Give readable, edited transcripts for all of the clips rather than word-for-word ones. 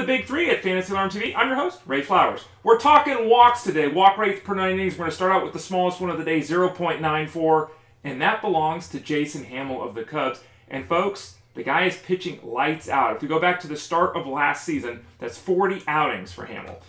Big Three at Fantasy Alarm TV. I'm your host, Ray Flowers. We're talking walks today. Walk rates per 9 innings. We're going to start out with the smallest one of the day, 0.94. And that belongs to Jason Hammel of the Cubs. And folks, the guy is pitching lights out. If we go back to the start of last season, that's 40 outings for Hammel.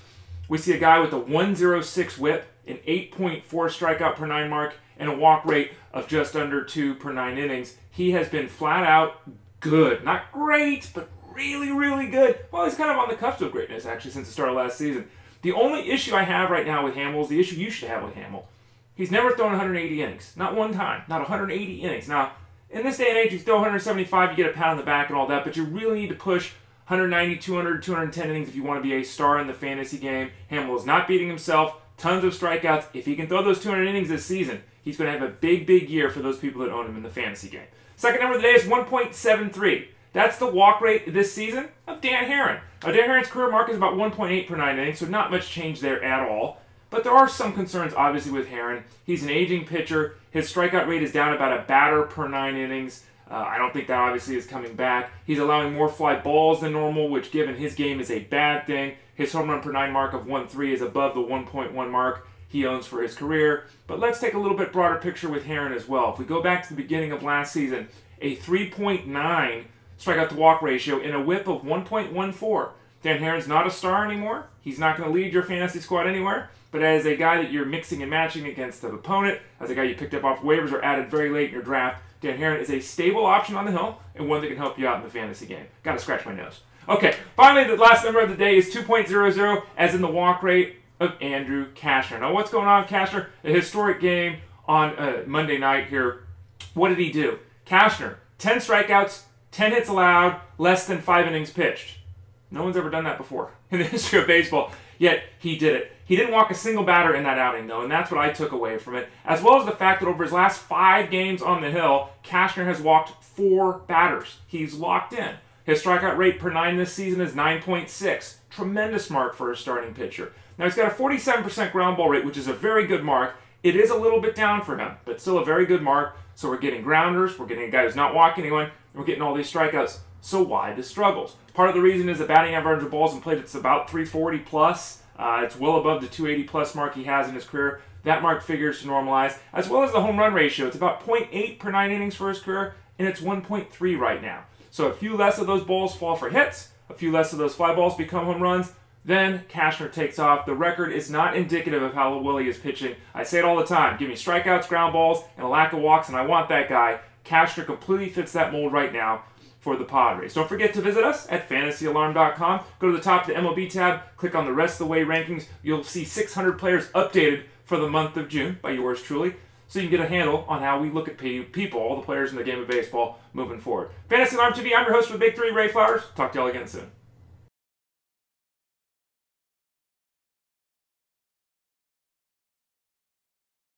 We see a guy with a 106 whip, an 8.4 strikeout per 9 mark, and a walk rate of just under 2 per 9 innings. He has been flat out good. Not great, but really, really good. Well, he's kind of on the cusp of greatness, actually, since the start of last season. The only issue I have right now with Hammel is the issue you should have with Hammel. He's never thrown 180 innings. Not one time. Not 180 innings. Now, in this day and age, you throw 175, you get a pat on the back and all that, but you really need to push 190, 200, 210 innings if you want to be a star in the fantasy game. Hammel is not beating himself. Tons of strikeouts. If he can throw those 200 innings this season, he's going to have a big, big year for those people that own him in the fantasy game. Second number of the day is 1.73. That's the walk rate this season of Dan Haren. Now, Dan Haren's career mark is about 1.8 per 9 innings, so not much change there at all. But there are some concerns, obviously, with Haren. He's an aging pitcher. His strikeout rate is down about a batter per 9 innings. I don't think that obviously is coming back. He's allowing more fly balls than normal, which given his game is a bad thing. His home run per 9 mark of 1.3 is above the 1.1 mark he owns for his career. But let's take a little bit broader picture with Haren as well. If we go back to the beginning of last season, a 3.9 strikeout to walk ratio in a whip of 1.14. Dan Haren's not a star anymore. He's not going to lead your fantasy squad anywhere. But as a guy that you're mixing and matching against the opponent, as a guy you picked up off waivers or added very late in your draft, Dan Haren is a stable option on the hill and one that can help you out in the fantasy game. Got to scratch my nose. Okay, finally, the last number of the day is 2.00, as in the walk rate of Andrew Cashner. Now, what's going on with Cashner? A historic game on Monday night here. What did he do? Cashner, 10 strikeouts, 10 hits allowed, less than 5 innings pitched. No one's ever done that before in the history of baseball, yet he did it. He didn't walk a single batter in that outing, though, and that's what I took away from it, as well as the fact that over his last 5 games on the hill, Cashner has walked 4 batters. He's locked in. His strikeout rate per 9 this season is 9.6. Tremendous mark for a starting pitcher. Now, he's got a 47% ground ball rate, which is a very good mark. It is a little bit down for him, but still a very good mark. So we're getting grounders, we're getting a guy who's not walking anyone, and we're getting all these strikeouts. So why the struggles? Part of the reason is the batting average of balls in play, it's about 340 plus. It's well above the 280 plus mark he has in his career. That mark figures to normalize, as well as the home run ratio. It's about 0.8 per 9 innings for his career, and it's 1.3 right now. So a few less of those balls fall for hits, a few less of those fly balls become home runs, then Cashner takes off. The record is not indicative of how well he is pitching. I say it all the time. Give me strikeouts, ground balls, and a lack of walks, and I want that guy. Cashner completely fits that mold right now for the Padres. Don't forget to visit us at fantasyalarm.com. Go to the top of the MLB tab, click on the rest of the way rankings. You'll see 600 players updated for the month of June by yours truly, so you can get a handle on how we look at people, all the players in the game of baseball, moving forward. Fantasy Alarm TV, I'm your host for the Big Three, Ray Flowers. Talk to y'all again soon.